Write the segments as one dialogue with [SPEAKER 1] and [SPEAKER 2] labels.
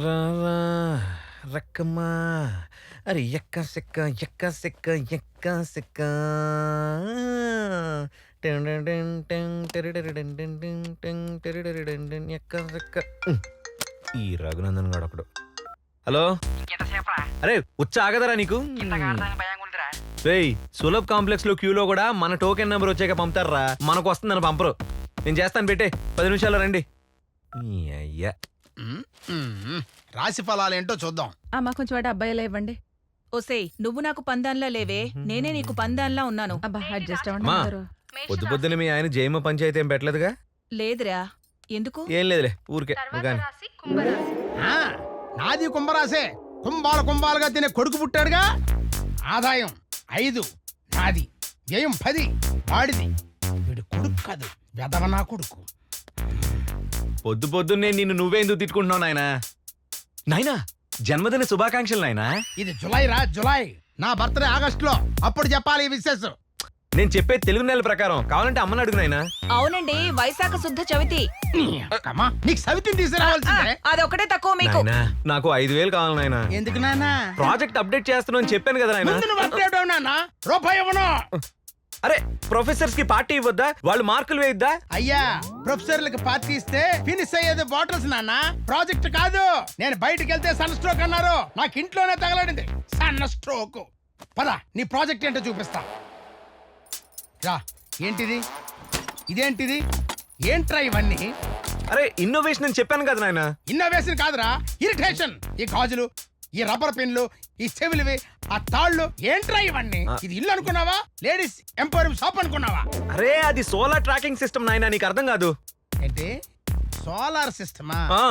[SPEAKER 1] రా రా రక్కమ్మా అరే ఎక్క సెక్క ఎక్క సెక్క ఎక్క సెక్క ఎక్క సెక్క. ఈ రఘునందన్ గాడు ఒకడు. హలో అరే వచ్చి ఆగదరా నీకు. రేయ్ సులభ్ కాంప్లెక్స్ లో క్యూలో కూడా మన టోకెన్ నెంబర్ వచ్చాక పంపుతారా, మనకు వస్తుందని పంపరు. నేను చేస్తాను, పెట్టే 10 నిమిషాల్లో రండి. అయ్యా
[SPEAKER 2] రాశి ఫలాలేంటో చూద్దాం.
[SPEAKER 3] అమ్మా కొంచెం వాటి అబ్బాయిలా ఇవ్వండి.
[SPEAKER 4] ఓసేయ్ నువ్వు నాకు పందాన్లా లేవే, నేనే నీకు పందాన్లా ఉన్నాను.
[SPEAKER 3] అబ్బా అడ్జస్ట్
[SPEAKER 1] మా
[SPEAKER 3] అవ్వండి.
[SPEAKER 1] పొద్దు పొద్దున మీ ఆయన జైమ పంచాయతీ ఏం పెట్టలేదుగా?
[SPEAKER 4] లేదురా, ఎందుకు?
[SPEAKER 1] ఏం లేదులే, ఊరికే కానీ.
[SPEAKER 2] ఆ, నాది కుంభరాశే. కుంభాలుగా తినే కొడుకు పుట్టాడుగా. ఆదాయం 5 నాది, వ్యయం 10 వాడిది. వీడు కొడుకు కాదు, వెదవ నా కొడుకు.
[SPEAKER 1] పొద్దు పొద్దున్నే నిన్ను నువ్వే ఎందుకు తిట్టుకుంటున్నావు నాయనా? నాయనా జన్మదిన శుభాకాంక్షలు నాయనా.
[SPEAKER 2] ఇది జులై రా, జులై. నా బర్త్డే ఆగస్టులో, అప్పుడు చెప్పాలి ఈ విశేష.
[SPEAKER 1] నేను చెప్పే తెలుగు నెల ప్రకారం, కావాలంటే అమ్మని అడుగు నాయనా.
[SPEAKER 4] అవునండి, వైశాఖ శుద్ధ చవితి.
[SPEAKER 2] నీకు సవితిని తీసుకురావాల్సిందే.
[SPEAKER 4] అదొకటే తక్కువ మీకు.
[SPEAKER 1] నాయనా నాకు 5,000 కావాలి నాయనా.
[SPEAKER 2] ఎందుకు నాన్న?
[SPEAKER 1] ప్రాజెక్ట్ అప్డేట్ చేస్తున్నాను అని చెప్పాను కదా నాయనా.
[SPEAKER 2] ముందు నువ్వు update అవ్వు నాన్న. రూపాయి ఇవ్వను.
[SPEAKER 1] అరే ప్రొఫెసర్స్ కి పార్టీ ఇవ్వద్దా? వాళ్ళు మార్కులు వేయద్దా?
[SPEAKER 2] అయ్యా, ప్రొఫెసర్లకు పార్టీ ఇస్తే ఫినిష్ అయ్యేది బాటిల్స్ నాన్న, ప్రాజెక్ట్ కాదు. నేను బయటికి వెళ్తే సన్ స్ట్రోక్ అన్నారు, నాకు ఇంట్లోనే తగలడింది సన్ స్ట్రోక్. పద నీ ప్రాజెక్ట్ ఏంటో చూపిస్తా రా. ఏంటిది? ఇదేంటిది? ఏంట్రా ఇవన్నీ?
[SPEAKER 1] అరే ఇన్నోవేషన్ అని చెప్పాను కదా నాయనా.
[SPEAKER 2] ఇన్నోవేషన్ కాదురా, ఇరిటేషన్. ఈ గాజులు, ఈ రబ్బర్ పిన్లు, ఈ చెవులివి, ఆ తాళ్ళు, ఏంట్రా ఇవన్నీ? ఇది ఇల్లు అనుకున్నావా? లేడీస్ ఎంపోరియం షాప్ అనుకున్నావా?
[SPEAKER 1] అరే అది సోలార్ ట్రాకింగ్ సిస్టమ్ నాయనా, నీకు అర్థం కాదు.
[SPEAKER 2] ఏంటి సోలార్ సిస్టమా?
[SPEAKER 1] ఆ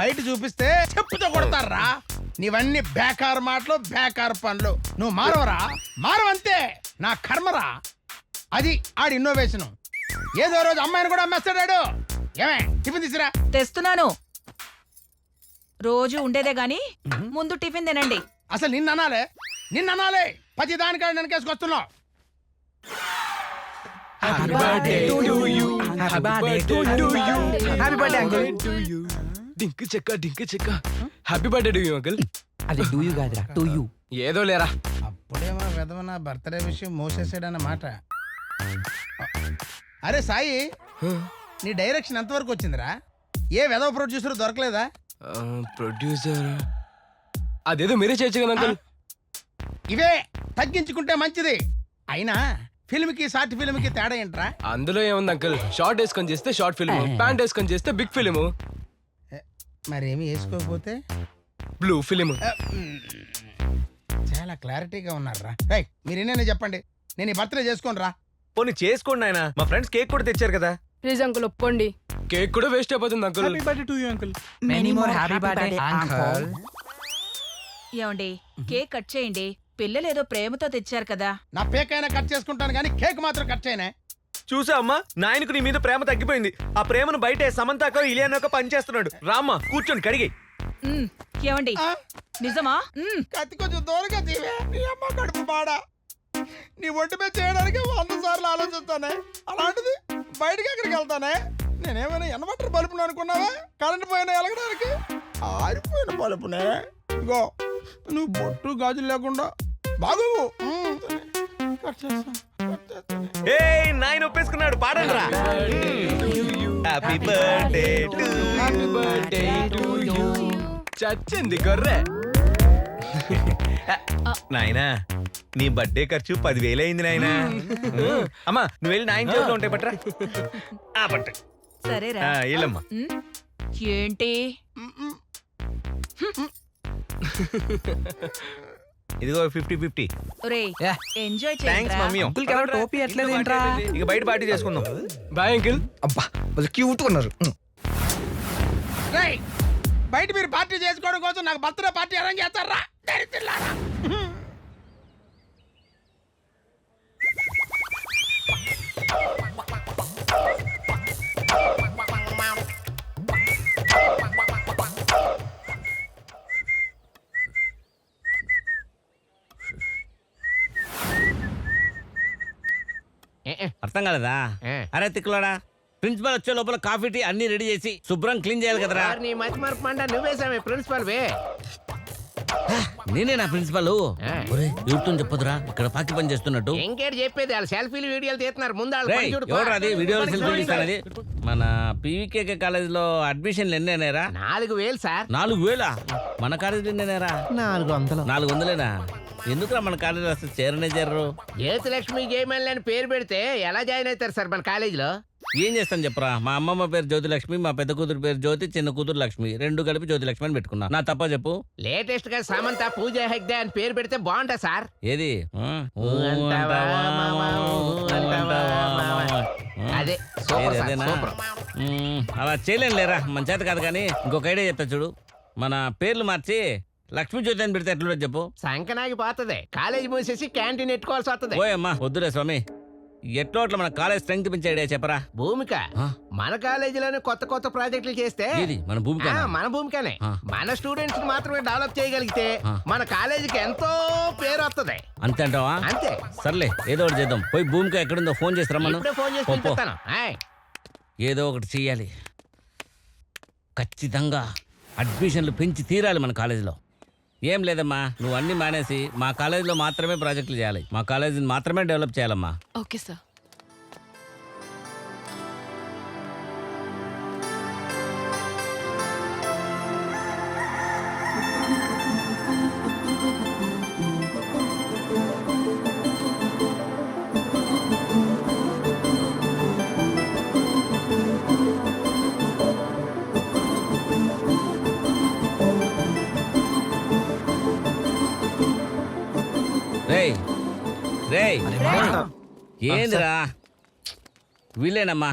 [SPEAKER 2] బయట చూపిస్తే చెప్పుతో కొడతారా. నీవన్నీ బేకార్ మాటలు, బేకార్ పనులు. నువ్వు మారవరా? మారవంతే, నా కర్మరా. అది ఆడి ఇన్నోవేషన్. ఏదో రోజు అమ్మాయిని కూడా అమ్మేస్తాడాడు. ఏమే టిఫిన్ తీసురా.
[SPEAKER 4] తెస్తున్నాను. రోజు ఉండేదే గాని ముందు టిఫిన్ తినండి.
[SPEAKER 2] అసలు నిన్ననాలే ప్రతి దానికాడ వెనకేసుకొస్తున్నావు.
[SPEAKER 5] డింక్ చెక్క happy birthday to you uncle.
[SPEAKER 6] అది డూ యూ కాదురా టు యూ.
[SPEAKER 5] ఏదో లేరా.
[SPEAKER 2] అప్పుడేమో విధవ నా బర్త్డే విషయం మోసేసాడన్నమాట. అరే సాయి, నీ డైరెక్షన్ ఎంతవరకు వచ్చిందిరా? ఏ విధవ ప్రొడ్యూసర్ దొరకలేదా?
[SPEAKER 5] ప్రొడ్యూసర్ అదేదో మీరే చేయొచ్చు కదా అంకుల్.
[SPEAKER 2] ఇవే తగ్గించుకుంటే మంచిది. అయినా ఫిల్మ్ కి షార్ట్ ఫిల్మ్ కి తేడా ఏంట్రా?
[SPEAKER 5] అందులో ఏముంది అంకుల్, షార్ట్ వేసుకొని చేస్తే షార్ట్ ఫిల్మ్, ప్యాంట్ వేసుకొని చేస్తే బిగ్ ఫిల్మ్,
[SPEAKER 2] మరేమి వేసుకోకపోతే
[SPEAKER 5] బ్లూ ఫిల్మ్.
[SPEAKER 2] చాలా క్లారిటీగా ఉన్నారా? రైట్, మీరు ఎన్నైనా చెప్పండి, నేను ఈ బర్త్డే చేసుకోను రా.
[SPEAKER 1] పోనీ చేసుకోండి నాయనా, మా ఫ్రెండ్స్ కేక్ కూడా తెచ్చారు కదా.
[SPEAKER 3] ప్లీజ్ అంకుల్ ఒప్పుకోండి.
[SPEAKER 5] కేక్ కూడా వేస్ట్ అయిపోతుంది uncle.
[SPEAKER 6] Many more happy birthday uncle.
[SPEAKER 4] ఏమండి కేక్ కట్ చేయండి, పిల్లలేదో ప్రేమతో తెచ్చారు కదా.
[SPEAKER 2] నా పేకైనా కట్ చేసుకుంటాను కానీ కేక్ మాత్రం కట్ చేయనే.
[SPEAKER 1] చూసా అమ్మా, నాయనకు నీ మీద ప్రేమ తగ్గిపోయింది. ఆ ప్రేమను బయటే సమంతాకో ఇలియానోకో పనిచేస్తున్నాడు. రామ్మా కూర్చొని కడిగి.
[SPEAKER 4] ఏమండి నిజమా?
[SPEAKER 2] కత్తి కొంచెం దూరంగా తీవే. నీ అమ్మ కడుపు బాడా. నీ ఒంటి మీద చేయడానికి 100 సార్లు ఆలోచిస్తానే, అలాంటిది బయటికి ఎక్కడికి వెళ్తానే? నేనేమైనా ఎనబట్టర్ బలుపును అనుకున్నావా? కరెంట్ పోయినా ఎలగడానికి ఆరిపోయిన బలుపునే. ఇగో నువ్వు బొట్టు గాజులు లేకుండా బాగు.
[SPEAKER 1] ఏయ్ నాయన ఒప్పేసుకున్నాడు, పాడండి రా. Happy birthday to you.
[SPEAKER 5] చచ్చింది గొర్రె.
[SPEAKER 1] నాయనా నీ బర్త్డే ఖర్చు 10,000 అయింది నాయనా. అమ్మా నువ్వు వెళ్ళి నాయన చేతిలో ఉంటాయి పట్రా. పట్టు.
[SPEAKER 4] సరేరా.
[SPEAKER 1] వెళ్ళమ్మా.
[SPEAKER 4] ఏంటి
[SPEAKER 1] ఇదిగో 50-50.
[SPEAKER 4] ఒరేయ్ ఎంజాయ్
[SPEAKER 1] థ్యాంక్స్
[SPEAKER 4] చేయండి.
[SPEAKER 1] మమ్మీ.
[SPEAKER 6] అంకుల్ ఎవరో టోపీ ఎట్లేదు ఏంట్రా?
[SPEAKER 1] ఇక బయట పార్టీ చేసుకుందాం.
[SPEAKER 5] Bye uncle.
[SPEAKER 6] అబ్బా వాళ్ళు క్యూట్ ఉన్నారు.
[SPEAKER 2] బయట మీరు పార్టీ చేసుకోవడం కోసం నాకు బర్త్డే పార్టీ అరేంజ్ చేస్తారా?
[SPEAKER 7] అర్థం కాలేదా? అరే తిక్కులోడా, ప్రిన్సిపల్ వచ్చే లోపల కాఫీ టీ అన్ని రెడీ చేసి శుభ్రం క్లీన్ చేయాలి కదరా.
[SPEAKER 8] నీ మతి మరపు మంట నువ్వేసామే ప్రిన్సిపల్ వే.
[SPEAKER 7] నేనే నా ప్రిన్సిపల్. ఎవరితో చెప్పదురా ఇక్కడ పాకి పని చేస్తున్నట్టు.
[SPEAKER 8] ఇంకేటి చెప్పేది, వాళ్ళు సెల్ఫీలు వీడియోలు తీస్తున్నారు. ముందు వాళ్ళు పని చూడు.
[SPEAKER 7] ఎవరు అది వీడియోలు సెల్ఫీ తీస్తానది. మన పీవీకేకే కాలేజ్ లో అడ్మిషన్లు ఎన్ని అయినారా?
[SPEAKER 8] 4,000 సార్.
[SPEAKER 7] 4,000? మన కాలేజీలో ఎన్నైనారా?
[SPEAKER 8] 400.
[SPEAKER 7] 400లేనా? ఎందుకురా మన కాలేజీలో అసలు చేరనే చేరరు?
[SPEAKER 8] జ్యోతిలక్ష్మి జయమల్లి అని పేరు పెడితే ఎలా జాయిన్ అవుతారు సార్ మన కాలేజీలో?
[SPEAKER 7] ఏం చేస్తాను చెప్పరా, మా అమ్మమ్మ పేరు జ్యోతిలక్ష్మి, మా పెద్ద కూతురు పేరు జ్యోతి, చిన్న కూతురు లక్ష్మి, రెండు కలిపి జ్యోతిలక్ష్మి అని పెట్టుకున్నా. నా తప్ప చెప్పు.
[SPEAKER 8] లేటెస్ట్ గా సమంత పూజ హెగ్డే అని పేరు పెడితే బాగుంటా సార్.
[SPEAKER 7] ఏది
[SPEAKER 8] అదే సూపర్ సార్,
[SPEAKER 7] అదేనా?
[SPEAKER 8] సూపర్.
[SPEAKER 7] అలా చేయలేను లేరా, మన చేత కాదు. కానీ ఇంకొక ఐడియా చెప్తా చూడు. మన పేర్లు మార్చి లక్ష్మీ జ్యోతి అని పెడితే ఎట్లుండదు చెప్పు.
[SPEAKER 8] సంకనాగి పోతుంది. కాలేజీ మూసేసి క్యాంటీన్ ఎట్టుకోవాల్సి వస్తుంది.
[SPEAKER 7] ఓయమ్మా వద్దులే స్వామి. ఎట్లో అట్లా మన కాలేజ్ స్ట్రెంగ్త్ పెంచే ఐడియా చెప్పరా.
[SPEAKER 8] భూమిక
[SPEAKER 7] ఆ?
[SPEAKER 8] మన కాలేజీలోనే కొత్త కొత్త ప్రాజెక్టులు చేస్తే
[SPEAKER 7] ఏది మన భూమిక?
[SPEAKER 8] మన భూమికనే
[SPEAKER 7] ఆ.
[SPEAKER 8] మన స్టూడెంట్స్ మాత్రమే డెవలప్ చేయగలిగితే
[SPEAKER 7] ఆ.
[SPEAKER 8] మన కాలేజీకి ఎంతో పేరు వస్తుంది.
[SPEAKER 7] అంతే అంటావా?
[SPEAKER 8] అంతే.
[SPEAKER 7] సర్లే ఏదో ఒకటి చేద్దాం. పోయి భూమిక ఎక్కడుందో ఫోన్ చేసి రమ్మను.
[SPEAKER 8] ఇప్పుడే ఫోన్ చేసి
[SPEAKER 7] పో, పో.
[SPEAKER 8] పిలిపిస్తాను. ఆయ్.
[SPEAKER 7] ఏదో ఒకటి చెయ్యాలి. ఖచ్చితంగా అడ్మిషన్లు పెంచి తీరాలి మన కాలేజీలో. ఏం లేదమ్మా, నువ్వు అన్ని మానేసి మా కాలేజీలో మాత్రమే ప్రాజెక్టులు చేయాలి. మా కాలేజీని మాత్రమే డెవలప్ చేయాలమ్మా.
[SPEAKER 3] Okay sir.
[SPEAKER 7] రేయ్ రేయ్ ఏందిరా? వీళ్ళేనమ్మా,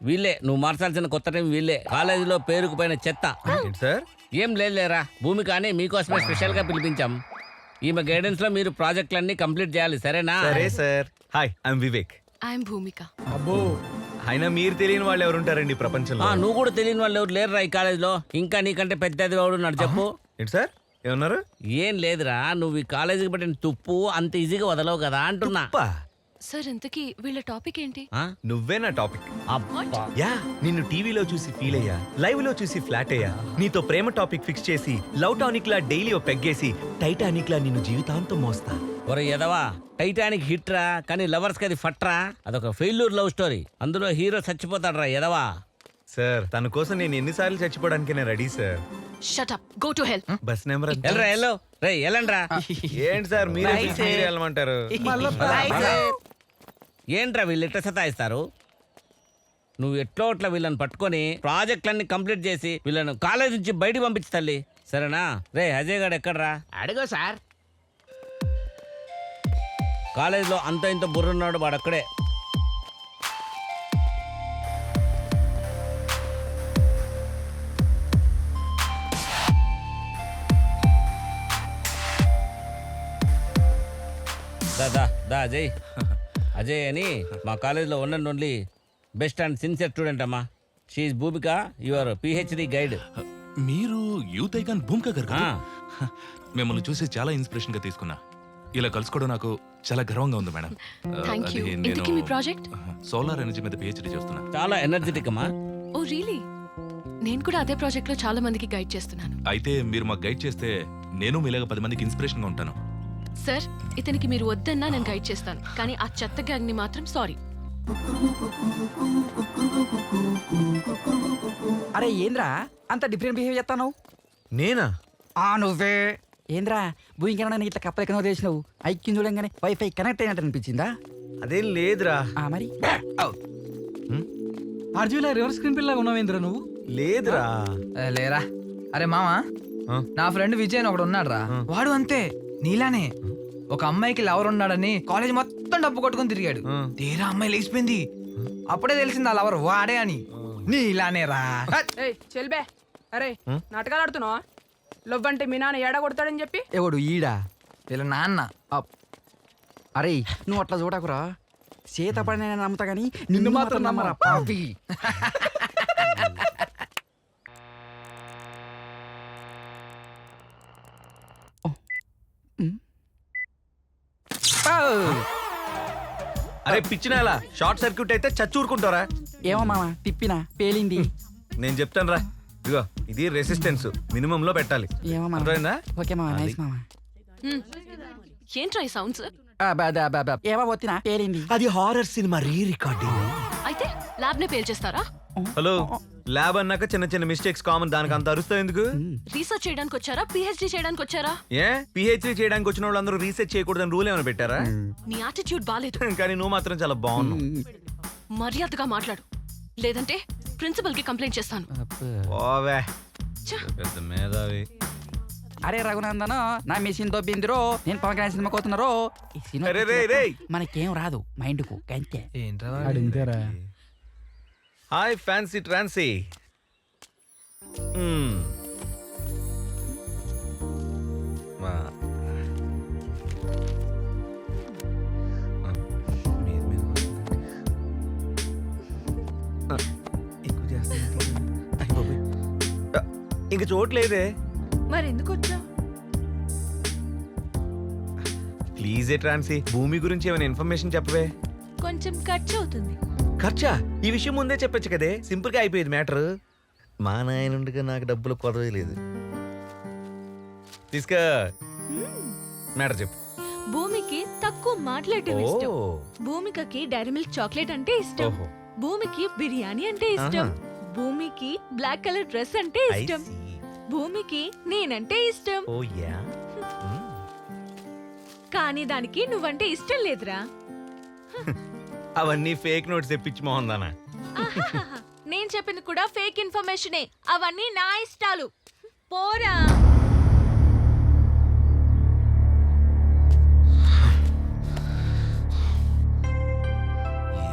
[SPEAKER 7] వీళ్ళే నువ్వు మార్చాల్సిన కొత్త టైం. వీళ్ళే కాలేజీలో పేరుకు పైన చెత్త.
[SPEAKER 1] ఏంటి సార్?
[SPEAKER 7] ఏం లేదులేరా, భూమి కానీ మీకోసమే స్పెషల్ గా పిలిపించాం. ఈమె గైడెన్స్ లో మీరు ప్రాజెక్టులన్నీ కంప్లీట్ చేయాలి, సరేనా?
[SPEAKER 1] సరే sir. Hi, I'm Vivek.
[SPEAKER 3] I'm Bhoomika.
[SPEAKER 1] అయినా మీరు తెలియని వాళ్ళు ఎవరుంటారండి ఈ ప్రపంచంలో?
[SPEAKER 7] నువ్వు కూడా తెలియని వాళ్ళు ఎవరు లేరురా ఈ కాలేజీలో. ఇంకా నీకంటే పెద్దది వాడు ఉన్నాడు చెప్పు.
[SPEAKER 1] ఏంటి సార్ ఏమన్నారు?
[SPEAKER 7] ఏం లేదురా, నువ్వు ఈ కాలేజీకి పెట్టిన తుప్పు అంత ఈజీగా వదలవు కదా అంటున్నా.
[SPEAKER 1] అబ్బా,
[SPEAKER 3] సార్ ఇంతకీ వీళ్ళ టాపిక్ ఏంటి?
[SPEAKER 7] ఆ?
[SPEAKER 1] నువ్వే నా టాపిక్.
[SPEAKER 7] అబ్బా.
[SPEAKER 1] యా, నిన్ను టీవీలో చూసి ఫీల్ అయ్యా, లైవ్ లో చూసి ఫ్లాట్ అయ్యా, నీతో ప్రేమ టాపిక్ ఫిక్స్ చేసి లవ్ టానిక్ లా డైలీ ఓ పెగ్గేసి టైటానిక్ లా నిన్ను జీవితాంతం మోస్తా.
[SPEAKER 7] ఒరే ఎదవా, టైటానిక్ హిట్ రా, కానీ లవర్స్ కి అది ఫట్రా. అదొక ఫెయిల్యూర్ లవ్ స్టోరీ. అందులో హీరో చచ్చిపోతాడు రా ఎదవా.
[SPEAKER 1] సార్ తన కోసం నేను ఎన్నిసార్లు చచ్చిపోవడానికి నేను ready sir.
[SPEAKER 3] Shut up, go to help.
[SPEAKER 1] Bus number
[SPEAKER 7] ఎల్రా ఎల్లో రే ఎల్లండ్రా.
[SPEAKER 1] ఏంటి సార్ మీరే పిలిచి మీరే వెళ్ళమంటారు?
[SPEAKER 7] ఏంట్రా వీళ్ళు ఎట్లా సతాయిస్తారు? నువ్వు ఎట్లో అట్లా వీళ్ళని పట్టుకొని ప్రాజెక్టులన్నీ కంప్లీట్ చేసి వీళ్ళను కాలేజ్ నుంచి బయటికి పంపించు తల్లి, సరేనా? రే అజయ్ గారు ఎక్కడ్రా?
[SPEAKER 8] అడుగు సార్.
[SPEAKER 7] కాలేజీలో అంత ఇంత బుర్రున్నాడు వాడు అక్కడే. దా అజయ్. అజయ్ అని మా కాలేజీలో one and only best and sincere student అమ్మా. She Bhoomika, your PhD guide.
[SPEAKER 9] మీరు యూత్ ఐకాన్ భూమిక గారు కదా? మిమ్మల్ని చూసి చాలా ఇన్స్పిరేషన్ గా తీసుకున్నా. ఇలా కలుసుకోవడం నాకు చాలా గర్వంగా ఉంది మేడం.
[SPEAKER 3] Thank you. ఇంతకీ మీ ప్రాజెక్ట్?
[SPEAKER 9] సోలార్ ఎనర్జీ మీద పిహెచ్డి చేస్తున్నా.
[SPEAKER 7] చాలా ఎనర్జెటిక్ అమ్మా.
[SPEAKER 3] Oh really? నేను కూడా అదే ప్రాజెక్ట్ లో చాలా మందికి గైడ్ చేస్తున్నాను.
[SPEAKER 9] అయితే మీరు మాకు గైడ్ చేస్తే నేను మీలాగా 10 మందికి ఇన్స్పిరేషన్ గా ఉంటాను.
[SPEAKER 3] సార్ ఇతనికి మీరు వద్దన్నా నేను గైడ్ చేస్తాను, కానీ ఆ చెత్త గ్యాంగ్ ని మాత్రం సారీ.
[SPEAKER 6] అరే ఏంద్రా అంత డిఫరెంట్ బిహేవ్ చేస్తాను?
[SPEAKER 1] నేనా?
[SPEAKER 6] నువ్వే ఏంద్రా భూమికన్నా ఇట్లా కప్పలెక్కనో చేసినావు. ఐక్యం చూడంగానే వైఫై కనెక్ట్ అయినట్టు అనిపించిందా?
[SPEAKER 1] అదేం లేదురా.
[SPEAKER 6] మరి
[SPEAKER 5] అర్జున్ రివర్స్ స్క్రీన్ పిల్ల ఉన్నావేంద్రా నువ్వు?
[SPEAKER 1] లేదురా.
[SPEAKER 5] లేరా. అరే మామా, నా ఫ్రెండ్ విజయ్ అని ఒకడు ఉన్నాడు రా. వాడు అంతే నీలానే ఒక అమ్మాయికి లవర్ ఉన్నాడని కాలేజ్ మొత్తం డబ్బు కొట్టుకుని తిరిగాడు. తీరా అమ్మాయి లేచిపోయింది. అప్పుడే తెలిసింది ఆ లవర్ వాడే అని. నీలానే రా.
[SPEAKER 3] చెల్బే, అరే నాటకాలు ఆడుతున్నావా? లవ్ అంటే మీ నాన్న ఏడా కొడతాడని చెప్పి.
[SPEAKER 6] ఎవడు ఈడా?
[SPEAKER 5] వీళ్ళ నాన్న.
[SPEAKER 6] అరే నువ్వు అట్లా చూడకురా. చేతపడి నేను నమ్ముతా గానీ నిన్ను మాత్రం నమ్మరా పాపి.
[SPEAKER 1] అరే పిచ్చినాలా, షార్ట్ సర్క్యూట్ అయితే చచ్చూరుకుంటారా?
[SPEAKER 6] ఏమో మామ తిప్పినా పేలింది.
[SPEAKER 1] నేను చెప్తాను రా, ఇదిగో ఇది రెసిస్టెన్స్ మినిమం లో పెట్టాలి.
[SPEAKER 6] ఏమో మామ.
[SPEAKER 1] అర్థమైందా?
[SPEAKER 6] ఓకే మామ, నైస్ మామ.
[SPEAKER 4] ఏంట్రా ఈ సౌండ్స్?
[SPEAKER 6] ఏమో వచ్చినా పేలింది.
[SPEAKER 1] అది హారర్ సినిమా రీ రికార్డింగ్.
[SPEAKER 4] అయితే ల్యాబ్ నే పేల్చేస్తారా?
[SPEAKER 1] హలో, ల్యాబ్ అన్నాక చిన్న చిన్న మిస్టేక్స్ కామన్, దానికి అంత అరుస్తావు ఎందుకు?
[SPEAKER 4] రీసెర్చ్ చేయడానికి వచ్చారా, పిహెచ్డి చేయడానికి వచ్చారా?
[SPEAKER 1] ఏ పిహెచ్డీ చేయడానికి వచ్చిన వాళ్ళందరూ రీసెర్చ్ చేయకూడదని రూల్ ఏమైనా పెట్టారా?
[SPEAKER 4] నీ యాటిట్యూడ్ బాలేదు.
[SPEAKER 1] కానీ నువ్వు మాత్రం చాలా బాగున్నావు.
[SPEAKER 4] మర్యాదగా మాట్లాడు, లేదంటే ప్రిన్సిపల్ కి కంప్లైంట్ చేస్తాను.
[SPEAKER 1] ఓవే
[SPEAKER 4] ఛ!
[SPEAKER 1] పెద్ద మేధావి.
[SPEAKER 6] అరే రఘునందన్, నా మెషిన్ దొబ్బిందిరో, నేను పవన్ కళ్యాణ్ సినిమా కోతున్నారో. ఈ సినిమా
[SPEAKER 1] అరే రే రే.
[SPEAKER 6] మనకేం రాదు మైండ్ కు అంతే.
[SPEAKER 5] ఏంట్రా వాడు?
[SPEAKER 1] హాయ్ ఫ్యాన్సీ ట్రాన్సీ. ఇంక చోట్లేదే.
[SPEAKER 4] మరి ఎందుకు వచ్చా?
[SPEAKER 1] ప్లీజే ట్రాన్సీ, భూమి గురించి ఏమైనా ఇన్ఫర్మేషన్ చెప్పవే.
[SPEAKER 4] కొంచెం ఖర్చు అవుతుంది.
[SPEAKER 1] ఖర్చా? ఈ విషయం ముందే చెప్పొచ్చు కదే, సింపుల్ గా అయిపోయేది మ్యాటర్. మా నాయనుండగా నాకు డబ్బులు కొరవే లేదు. తీసుకా మ్యాటర్ చెప్పు.
[SPEAKER 4] భూమికి తక్కువ మాట్లాడటం ఇష్టం.
[SPEAKER 1] ఓ.
[SPEAKER 4] భూమికకి డైరీ మిల్క్ చాక్లెట్ అంటే ఇష్టం.
[SPEAKER 1] ఓహో.
[SPEAKER 4] భూమికి బిర్యానీ అంటే ఇష్టం.
[SPEAKER 1] ఆహా.
[SPEAKER 4] భూమికి బ్లాక్ కలర్ డ్రెస్ అంటే
[SPEAKER 1] I
[SPEAKER 4] ఇష్టం.
[SPEAKER 1] see.
[SPEAKER 4] భూమికి నేనంటే ఇష్టం.
[SPEAKER 1] ఓ యా.
[SPEAKER 4] కానీ దానికి నువ్వంటే ఇష్టం లేదురా.
[SPEAKER 1] అవన్నీ ఫేక్ నోట్స్ తెప్పించి మోహందానా.
[SPEAKER 4] ఆహాహాహా. నేను చెప్పింది కూడా ఫేక్ ఇన్ఫర్మేషనే. అవన్నీ నా ఇష్టాలు. పోరా.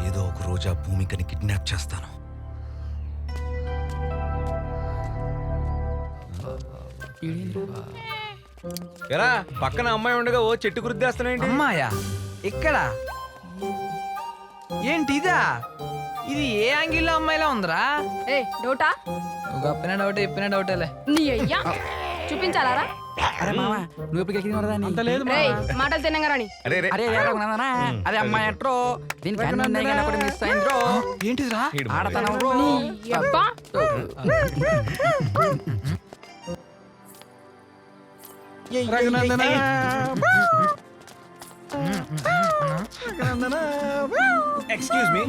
[SPEAKER 1] ఏదో ఒక రోజు ఆ భూమికని కిడ్నాప్ చేస్తాను. ఎరా పక్కన అమ్మాయి ఉండగా ఓ చెట్టు గుర్తిస్తున్నాయండి.
[SPEAKER 5] అమ్మాయా? ఇక్కడ ఏంటి ఇదా? ఇది ఏ యాంగిల్లో అమ్మాయిలా ఉందిరా?
[SPEAKER 3] ఏ డౌటా?
[SPEAKER 5] గొప్పన డౌట్ ఇప్పిన డౌటేలే.
[SPEAKER 3] నీ అయ్యా చూపించాలారా?
[SPEAKER 6] అరే మామ, నువ్వు ఎప్పుడు ఎక్కిన
[SPEAKER 3] రేయ్, మాటలు తినంగా రాని.
[SPEAKER 1] అరే రే.
[SPEAKER 6] అరే రఘునందనా, అదే అమ్మాయి అంటారో, దీనికి అన్ని ఉన్నాయి కానీ ఒకటి మిస్ అయిందిరో.
[SPEAKER 5] ఏంటిదిరా?
[SPEAKER 1] ఈడు
[SPEAKER 6] ఆడతాను బ్రో.
[SPEAKER 3] నీ అబ్బా.
[SPEAKER 1] ఎక్స్క్యూజ్ మీ,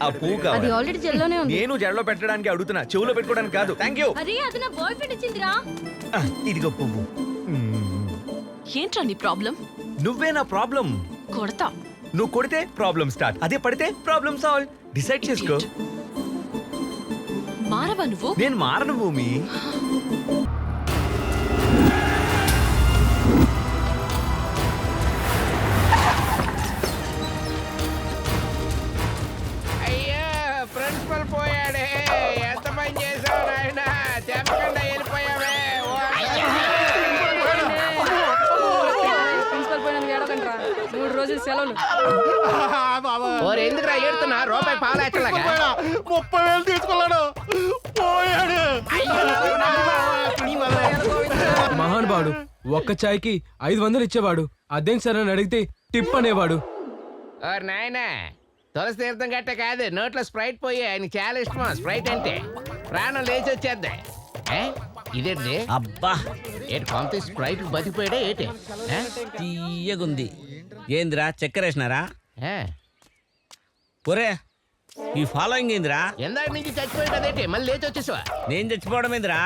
[SPEAKER 1] ఆ పువ్వు కావాలి.
[SPEAKER 3] ఆల్రెడీ జెల్లోనే
[SPEAKER 1] నేను జడలో పెట్టడానికి అడుగుతున్నా, చెవులో పెట్టుకోవడానికి కాదు. Thank you.
[SPEAKER 4] అరే అది నా బాయ్ ఫ్రెండ్ ఇచ్చిందిరా.
[SPEAKER 1] ఇదిగో పువ్వు.
[SPEAKER 4] ఏంట్రా నీ ప్రాబ్లం?
[SPEAKER 1] నువ్వే నా ప్రాబ్లం.
[SPEAKER 4] కొడతా.
[SPEAKER 1] నువ్వు కొడితే ప్రాబ్లం స్టార్ట్, అదే పడితే ప్రాబ్లం సాల్వ్. డిసైడ్ చేసుకో.
[SPEAKER 4] మారవా నువ్వు?
[SPEAKER 1] నేను మారను భూమి.
[SPEAKER 8] అయ్యో ప్రిన్సిపల్ పోయాడే, ఎంత పని చేసావు నాయన, చెప్పకుండా వెళ్ళిపోయావే.
[SPEAKER 3] ప్రిన్సిపల్ పోయినందుకు ఏడకండ్రా. 3 రోజులు సెలవులు.
[SPEAKER 8] ఓరు ఎందుకురా ఏడుతున్నా? రూపాయి పాలేచ్చలాగా
[SPEAKER 2] 30,000 తీసుకున్నాడు, పోయాడు.
[SPEAKER 10] మహానుభావుడు ఒక్క చాయ్కి 500 ఇచ్చేవాడు. అదేం సరే అని అడిగితే టిప్ అనేవాడు.
[SPEAKER 8] ఓరు నాయనా, తులసి తీర్థం గట్ట కాదు, నోట్లో స్ప్రైట్ పోయి ఆయన చాలా ఇష్టమా స్ప్రైట్ అంటే. ప్రాణం లేచి వచ్చేద్ది. ఇదేంటి
[SPEAKER 7] అబ్బా
[SPEAKER 8] ఏంటి కొంత స్ప్రైట్ బతికిపోయాడే ఏంటి?
[SPEAKER 7] తీయగుంది. ఏందిరా చక్కెర వేసినారా?
[SPEAKER 8] ఆ?
[SPEAKER 7] ఒరే ఈ ఫాలోయింగ్ ఏందిరా?
[SPEAKER 8] ఎందాక నుంచి చచ్చిపోయాడేంటి, మళ్ళీ లేచి వచ్చేసావా?
[SPEAKER 7] నేను చచ్చిపోవడం ఏందిరా?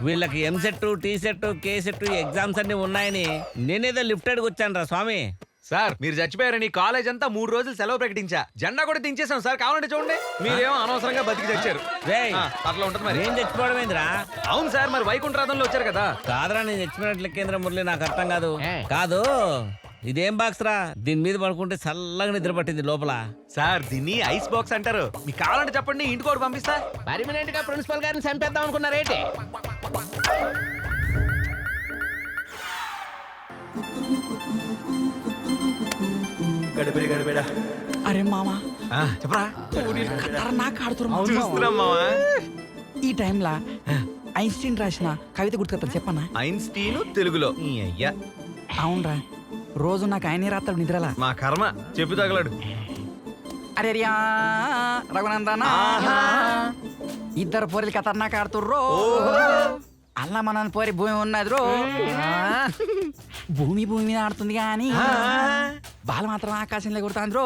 [SPEAKER 7] వీళ్ళకి ఎంసెట్, టీసెట్, కేసెట్ ఎగ్జామ్స్ అన్ని ఉన్నాయని నేనేదో లిఫ్టెడ్కి వచ్చాను రా స్వామి.
[SPEAKER 1] సార్ మీరు చచ్చిపోయారని కాలేజ్ అంతా 3 రోజులు సెలవు ప్రకటించా. జెండా కూడా దించేసాం సార్, కావాలంటే చూడండి. మీరేమో అనవసరంగా బతికి చచ్చారు.
[SPEAKER 7] రేయ్,
[SPEAKER 1] అట్లా ఉంటుంది మరి.
[SPEAKER 7] నేను చచ్చిపోవడం ఏందిరా?
[SPEAKER 1] అవును సార్, మరి వైకుంఠరాధంలో వచ్చారు కదా.
[SPEAKER 7] కాదురా, నేను చచ్చిపోయినట్లు కేంద్ర మురళి, నాకు అర్థం కాదు.
[SPEAKER 8] ఏ?
[SPEAKER 7] కాదు, ఇదేం బాక్స్ రా? దీని మీద పడుకుంటే చల్లగా నిద్ర పట్టింది లోపల.
[SPEAKER 1] సార్ దీన్ని ఐస్ బాక్స్ అంటారు. మీకు కావాలంటే చెప్పండి, ఇంటికి కూడా పంపిస్తా.
[SPEAKER 8] పర్మనెంట్ గా ప్రిన్సిపల్ గారిని చంపేద్దాం అనుకున్నారేంటి?
[SPEAKER 6] అరే మామ,
[SPEAKER 1] చెప్పరా.
[SPEAKER 6] ఖతర్నాక్ ఆడుతున్నారు.
[SPEAKER 1] చూస్తున్నాం మావా.
[SPEAKER 6] ఈ టైంలా ఐన్స్టీన్ రాసిన కవిత గుర్తుకొస్తా చెప్పన్నా?
[SPEAKER 1] ఐన్స్టీన్ తెలుగులో. ఈ అయ్యా
[SPEAKER 6] అవునరా, రోజు నాకు ఆయనే రాస్తాడు నిద్రలా.
[SPEAKER 1] మా కర్మ చెప్పు తగలడు.
[SPEAKER 6] అరే రియా రఘునందన ఇద్దరు పోరీలు ఖతర్నాక్ ఆడుతుర్రో అల్ల మన పోరి భూమి ఉన్నది రో భూమి భూమి మీద ఆడుతుంది కానీ బాల మాత్రం ఆకాశంలో కొడుతాంద్రో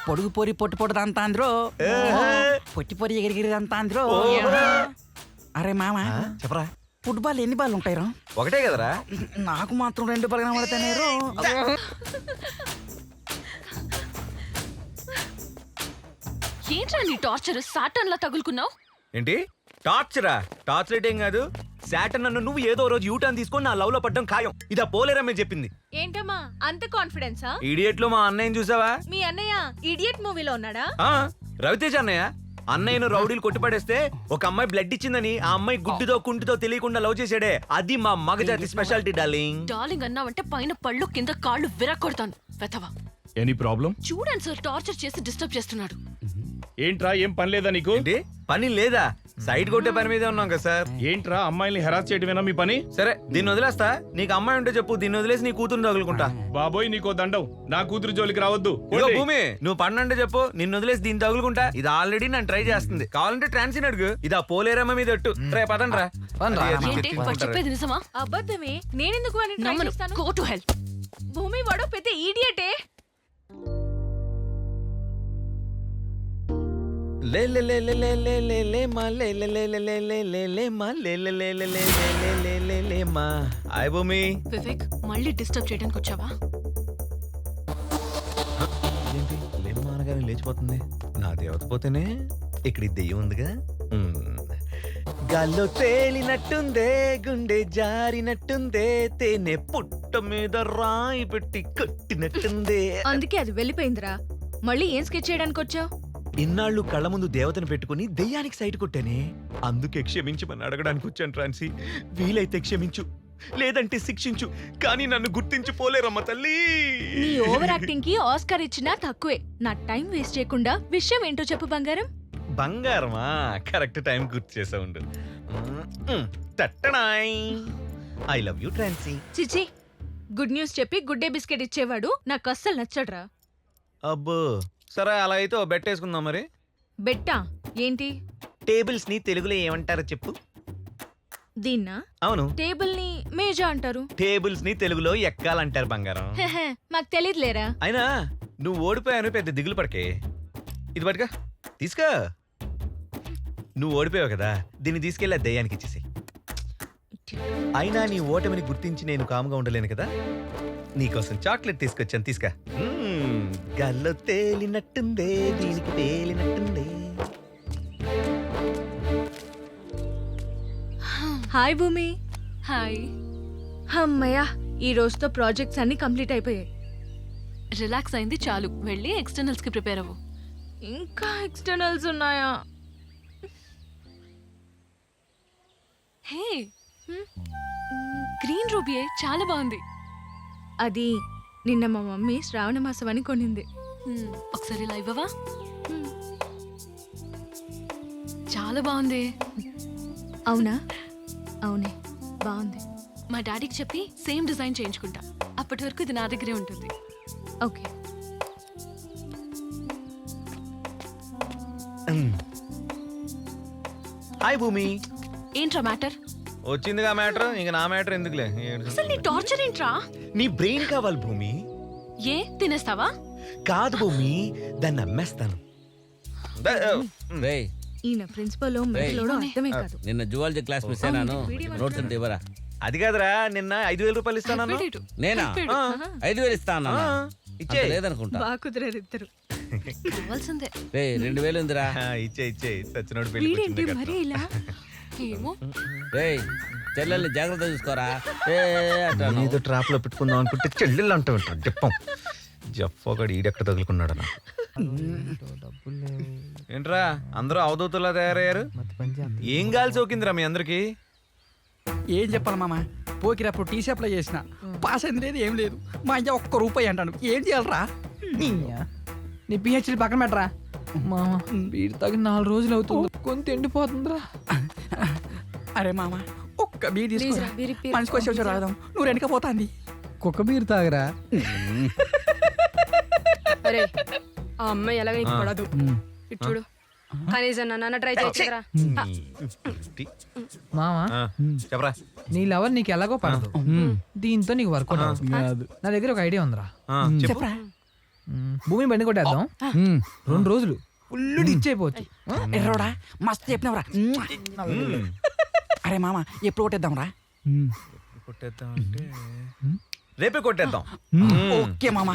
[SPEAKER 6] పొడుగు పొరి పొట్టు పొట్టు అంతాంద్రో పొట్టి పొరి ఎగిరిగిరి అంతాంద్రో అరే మామ
[SPEAKER 1] చెప్పరా
[SPEAKER 6] ఫుట్బాల్ ఎన్ని బాల్ ఉంటాయి రా
[SPEAKER 1] ఒకటే కదరా
[SPEAKER 6] నాకు మాత్రం 2 బాల్ కనబడతానే రో
[SPEAKER 4] ఏంట్రా నీ టార్చర్ సాటన్ లా తగులుకున్నావు?
[SPEAKER 1] ఏంటి టార్చరా? టార్చర్ ఏం కాదు. శాటర్న్ నన్ను నువ్వు ఏదో రోజు యూటర్న్ తీసుకొని నా లవ్ లో పడ్డం ఖాయం. ఇదా పోలేరమ్మే చెప్పింది.
[SPEAKER 4] ఏంటమ్మా అంత కాన్ఫిడెన్సా?
[SPEAKER 1] ఇడియట్ లో మా అన్నయ్యని చూసావా?
[SPEAKER 4] మీ అన్నయ్య ఇడియట్ మూవీలో ఉన్నాడా?
[SPEAKER 1] ఆ రవితేజ అన్నయ్య. అన్నయ్యను రౌడీలు కొట్టిపడేస్తే ఒక అమ్మాయి బ్లడ్ ఇచ్చిందని ఆ అమ్మాయి గుడ్డితో కుంటితో తెలియకుండా లవ్ చేసాడే. అది మా మగజాతి స్పెషాలిటీ డార్లింగ్.
[SPEAKER 4] డార్లింగ్ అన్నావంటే పైన పళ్ళు కింద కాళ్ళు విరగొడతాను. వెతవా
[SPEAKER 11] ఎనీ ప్రాబ్లం?
[SPEAKER 4] చూడండి సార్ టార్చర్ చేసి డిస్టర్బ్ చేస్తున్నాడు.
[SPEAKER 11] ఏంట్రా ఏం పని లేదా నీకు?
[SPEAKER 1] ఏంటి పని లేదా? సైడ్ కొట్టే పని మీదే ఉన్నాం కదా సార్.
[SPEAKER 11] ఏంట్రా అమ్మాయిల్ని హెరాస్ చేయడమేనా మీ పని?
[SPEAKER 1] సరే దీన్ని వదిలేస్తా. నీకు అమ్మాయి ఉంటే చెప్పు, దీన్ని వదిలేసి నీ కూతురు తగులుకుంటా.
[SPEAKER 11] బాబోయ్ నీకో దండం, నా కూతురు జోలికి రావద్దు.
[SPEAKER 1] ఇదిగో భూమి, నువ్వు పన్నంటే చెప్పు, నిన్ను వదిలేసి దీన్ని తగులుకుంటా. ఇది ఆల్రెడీ నన్ను ట్రై చేస్తుంది. కావాలంటే ట్రాన్సిన్ అడుగు. ఇది ఆ పోలేరమ్మ మీద ఎట్టు. రే పదండ్రా.
[SPEAKER 4] ఏంటి వాడు చెప్పేది నిజమా? అబద్ధమే. నేనెందుకు వాడిని ట్రై చేస్తాను? Go to help. భూమి వాడు పెద్ద ఈడియటే.
[SPEAKER 1] లే లే లే లే లే లే లే లే మా లే లే లే లే లే లే లే లే మా లే లే లే లే లే లే లే లే లే మా. హాయ్ భూమి.
[SPEAKER 4] వివేక్ మళ్ళీ డిస్టర్బ్ చేయడానికి వచ్చావా?
[SPEAKER 1] ఏంటి లేమ్మా అనగానే లేచిపోతుంది. నా దేవత పోతేనే ఇక్కడ ఈ దెయ్యం ఉందిగా. గాల్లో తేలినట్టుందే, గుండె జారినట్టుందే, తేనె పుట్ట మీద రాయి పెట్టి కట్టినట్టుందే.
[SPEAKER 4] అందుకే అది వెళ్ళిపోయిందిరా. మళ్ళీ ఏం స్కెచ్ చేయడానికి వచ్చావు?
[SPEAKER 1] ఇన్నాళ్ళు కళ్ళ ముందు దేవతను పెట్టుకుని దెయ్యానికి సైట్ కొట్టానే. అందుకే క్షమించమని అడగడానికి వచ్చాను ట్రాన్సీ. వీలైతే క్షమించు, లేదంటే శిక్షించు, కానీ నన్ను గుర్తించి పోలేరమ్మ తల్లి.
[SPEAKER 4] నీ ఓవర్ యాక్టింగ్ కి ఆస్కార్ ఇచ్చినా తక్కువే. నా టైం వేస్ట్ చేయకుండా విషయం ఏంటో చెప్పు బంగారం.
[SPEAKER 1] బంగారమా? కరెక్ట్ టైం గుర్తు చేసా ఉండు. తట్టడాయ్. ఐ లవ్ యూ ట్రాన్సీ.
[SPEAKER 4] చిచి, గుడ్ న్యూస్ చెప్పి గుడ్ డే బిస్కెట్ ఇచ్చేవాడు నాకు అస్సలు నచ్చడ్రా.
[SPEAKER 1] అబ్బో సరే, అలా అయితే ఓ బెట్ వేసుకుందాం మరి.
[SPEAKER 4] బెట్టా? ఏంటి?
[SPEAKER 1] టేబుల్స్ ని తెలుగులో ఏమంటారో చెప్పు.
[SPEAKER 4] దీన్నా?
[SPEAKER 1] అవును,
[SPEAKER 4] టేబుల్ ని మేజా అంటారు.
[SPEAKER 1] టేబుల్స్ ని తెలుగులో ఎక్కాలంటారు బంగారం.
[SPEAKER 4] మాకు తెలియదులేరా.
[SPEAKER 1] అయినా నువ్వు ఓడిపోయాను పెద్ద దిగులు పడకే. ఇది పట్టుగా తీసుకో. నువ్వు ఓడిపోయావు కదా, దీన్ని తీసుకెళ్ళి ఆ దయ్యానికి ఇచ్చేసి. అయినా నీ ఓటమిని గుర్తించి నేను కాముగా ఉండలేను కదా. నీకోసం చాక్లెట్ తీసుకొచ్చాను, తీసుకా. గల్లో తేలినట్టుందే, దీనికి తేలినట్టుందే.
[SPEAKER 4] హాయ్ భూమి. హాయ్. అమ్మయ్యా, ఈ రోజుతో ప్రాజెక్ట్స్ అన్ని కంప్లీట్ అయిపోయాయి. రిలాక్స్ అయింది చాలు. వెళ్ళి ఎక్స్టర్నల్స్ కి ప్రిపేర్ అవ్వు. ఇంకా ఎక్స్టర్నల్స్ ఉన్నాయా? హే, గ్రీన్ రూబీయే చాలా బాగుంది. అది నిన్న మా మమ్మీ శ్రావణ మాసం అని కొనింది. ఒకసారి ఇలా ఇవ్వవా? చాలా బాగుంది. అవునా? అవునే, బాగుంది. మా డాడీకి చెప్పి సేమ్ డిజైన్ చేయించుకుంటా. అప్పటి వరకు ఇది నా దగ్గరే ఉంటుంది. ఓకే.
[SPEAKER 1] హాయ్ భూమి.
[SPEAKER 4] ఏంట్రా మ్యాటర్?
[SPEAKER 1] వచ్చిందిగా మ్యాటర్, ఇంక నా మ్యాటర్ ఎందుకులే.
[SPEAKER 4] అసలు నీ టార్చర్ ఏంట్రా?
[SPEAKER 1] నీ బ్రెయిన్ కావాలి భూమి.
[SPEAKER 4] ఏ తినేస్తావా?
[SPEAKER 1] కాదు భూమి, దాన్ని అమ్మేస్తాను.
[SPEAKER 7] రేయ్,
[SPEAKER 4] ఈయన ప్రిన్సిపల్ అర్థమే కాదు.
[SPEAKER 7] నిన్న జువాలజీ క్లాస్ మిస్ అయినాను. నోట్స్ ఉంటే ఇవ్వరా.
[SPEAKER 1] అది కాదురా, నిన్న 5,000 రూపాయలు ఇస్తాను.
[SPEAKER 7] నేనా? 5,000 ఇస్తాను.
[SPEAKER 1] ఇచ్చే
[SPEAKER 7] లేదనుకుంటా.
[SPEAKER 4] బాగా కుదిరారు ఇద్దరు. కావాల్సిందే.
[SPEAKER 7] రే 2,000 ఉందిరా.
[SPEAKER 1] ఇచ్చే సచ్చినోడు పెళ్లి.
[SPEAKER 4] మరీ ఇలా ఏమో.
[SPEAKER 7] రేయ్, చెల్లెల్ని జాగ్రత్త చూసుకోరా.
[SPEAKER 1] ఏదో ట్రాప్ లో పెట్టుకుందాం అనుకుంటే చెల్లెళ్ళు అంటూ ఉంటాడు. చెప్పం జప్పగాడు ఈడెక్కడ తగులుకున్నాడు. ఏంట్రా అందరూ అవధూతలా తయారయ్యారు? ఏం గాలి సోకిందిరా మీ అందరికి?
[SPEAKER 6] ఏం చెప్పాలి మామ, పోకిరప్పుడు టీ షాప్లో చేసిన పాస్ అయింది లేదు, ఏం లేదు. మా అయ్య ₹1 అంటాను. ఏం చేయాలరా?
[SPEAKER 5] నీ పిహెచ్డి పక్కన పెట్టరా. మామ వీడి తగిన 4 రోజులు అవుతుంది, కొంత ఎండిపోతుందిరా.
[SPEAKER 6] అరే మామ, ఒక్క బీర్ తీసుకురా, మనిషికి వచ్చి రాదాం. నువ్వు వెనకపోతాంది.
[SPEAKER 5] కుక్క బీరు తాగరా.
[SPEAKER 3] అరే ఆ అమ్మాయి ఎలాగ నీకు పడదు ఇటు చూడు కనీసం నన్ను ట్రై చేయరా
[SPEAKER 5] మావా
[SPEAKER 1] చెప్పరా
[SPEAKER 5] నీ లవర్ నీకు ఎలాగో పడదు దీంతో నీకు వర్క్ నా దగ్గర ఒక ఐడియా ఉందిరా
[SPEAKER 1] చెప్పరా
[SPEAKER 5] భూమి బండి కొట్టేద్దాం 2 రోజులు ఫుల్ ఇచ్చైపోవచ్చు
[SPEAKER 6] ఎర్రోడా మస్తు చెప్పినవరా అరే మామ ఎప్పుడు కొట్టేద్దాంరా
[SPEAKER 1] కొట్టేద్దాం అంటే రేపే కొట్టేద్దాం
[SPEAKER 6] ఓకే మామ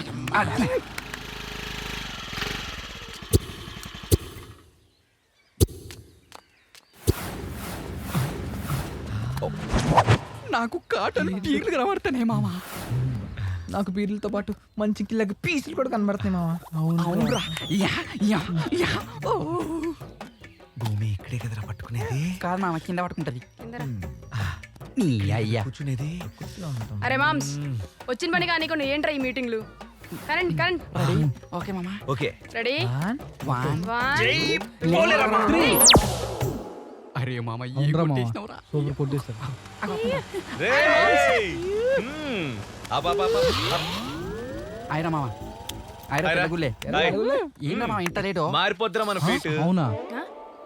[SPEAKER 6] నాకు కాటలు పీర్లు కనబడతానే మామ
[SPEAKER 5] నాకు పీర్లతో పాటు మంచి కిల్లకి పీసులు కూడా కనబడుతున్నాయి మావా
[SPEAKER 6] అవునురా యా యా యా ఓ
[SPEAKER 1] భూమి ఇక్కడే కదరా పట్టుకునేది
[SPEAKER 6] కాదు మామ కింద పట్టుకుంటది నీ అయ్యా
[SPEAKER 1] కూర్చునేది
[SPEAKER 3] అరే మామ్స్ వచ్చిన పని కానీ కొన్ని ఏంట్రా ఈ మీటింగ్లు కరెంట్ కరెంట్
[SPEAKER 6] రెడీ ఓకే మామ
[SPEAKER 1] ఓకే
[SPEAKER 3] రెడీ
[SPEAKER 6] 1 అరే మామ ఈ కొట్టేసినవరా
[SPEAKER 5] సూపర్ కొట్టేస్తారు
[SPEAKER 6] అయిరా మామ అయిరా తెలుగులే ఏంటా మామ ఇంత లేటో
[SPEAKER 1] మారిపోద్దురా మన ఫీట్
[SPEAKER 5] అవునా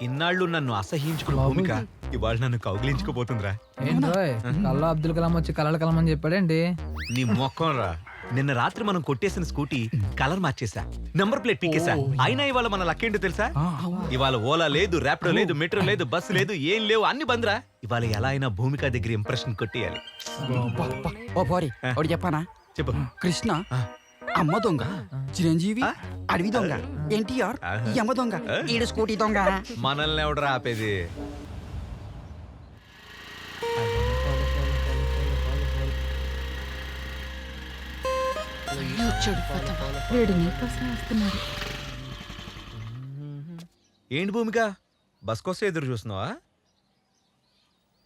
[SPEAKER 1] ఇన్నాళ్ళు నన్ను అసహించుకున్న భూమిక ఇవాళ నన్ను కౌగిలించుకోబోతుందిరా
[SPEAKER 5] ఏంట్రోయ్ కల్లా అబ్దుల్ కలాం వచ్చి కలర్ కలమని చెప్పాడేంటి
[SPEAKER 1] నీ మొక్కం రా నిన్న రాత్రి మనం కొట్టేసిన స్కూటీ కలర్ మార్చేసా నెంబర్ ప్లేట్ పీకేసా అయినా ఇవాళ మన లక్కేంటో తెలుసా ఇవాళ ఓలా లేదు ర్యాపిడో లేదు మెట్రో లేదు బస్సు లేదు ఏం లేవు అన్ని బంద్రా ఇవాళ ఎలా అయినా భూమిక దగ్గర ఇంప్రెషన్ కొట్టేయాలి
[SPEAKER 6] ఓ పోరి ఒకటి చెప్పానా
[SPEAKER 1] చెప్పు
[SPEAKER 6] కృష్ణ అమ్మ దొంగ చిరంజీవి అడవి దొంగ ఎన్టీఆర్ యమ్మ దొంగ ఈడు స్కూటీ దొంగ
[SPEAKER 1] మనల్ని ఎవడరా ఆపేది ఏంటి భూమిక బస్ కోసం ఎదురు చూస్తున్నావా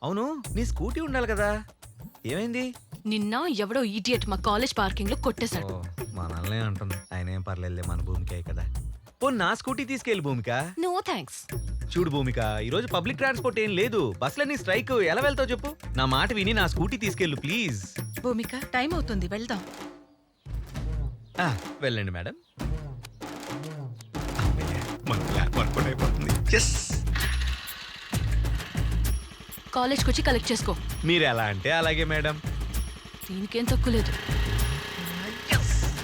[SPEAKER 1] అవును నీ స్కూటీ ఉండాలి కదా ఏమైంది
[SPEAKER 4] నిన్న ఎవడో ఈడియట్ మా కాలేజ్ పార్కింగ్ లో కొట్టేశాడు
[SPEAKER 1] మనల్నే అంటుంది ఆయన ఏం పర్లేదులే మన భూమికే కదా పో నా స్కూటీ తీసుకెళ్ళి భూమిక
[SPEAKER 4] నో థ్యాంక్స్
[SPEAKER 1] చూడు భూమిక ఈ రోజు పబ్లిక్ ట్రాన్స్పోర్ట్ ఏం లేదు బస్సులన్నీ స్ట్రైక్ ఎలా వెళ్తావు చెప్పు నా మాట విని నా స్కూటీ తీసుకెళ్ళు ప్లీజ్
[SPEAKER 3] భూమిక టైం అవుతుంది వెళ్దాం
[SPEAKER 1] వెళ్ళండి మేడం
[SPEAKER 4] కాలేజ్కి వచ్చి కలెక్ట్ చేసుకో
[SPEAKER 1] మీరు ఎలా అంటే అలాగే మేడం
[SPEAKER 4] దీనికేం తక్కువ లేదు